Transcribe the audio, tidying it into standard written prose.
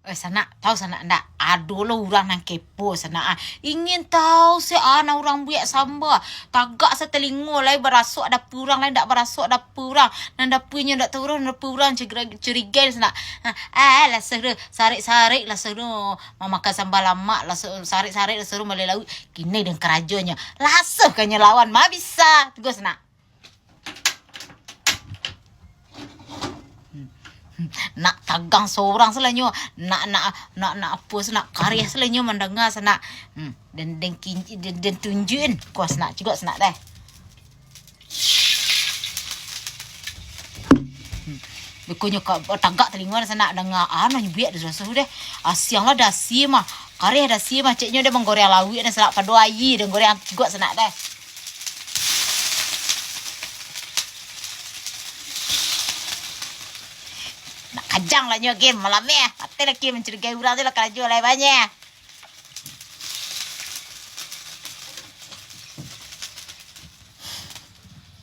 Sana, tahu sana ndak? Aduh lo orang nang kepo sana. Ingin tahu si ana orang buat samba. Tagak setelingo lai berasuk ada purang lai ndak berasuk ada purang. Nang dapurnya ndak turun ada purang curiga sana. Lah seru sarik-sarik lah seru. Memakan sambal lama lah sarik-sarik lah seru malai laut. Kini dengan kerajanya. Lasuh kanya lawan ma bisa. Tunggu sana. Nak tagang seorang selanyo nak apa nak karya selanyo mendengar sana dan tunjukin kuas nak juga senak dah bukunya tagak telinga sana dengar biak dah sudah siang lah dah siam karya dah siam ceknya dia menggoreng lawi dan selak padu ayi dan goreng juga senak dah. Nak kajang lah nyo game malam ni. Hati lagi mencurigai orang tu lah kerja lah banyak.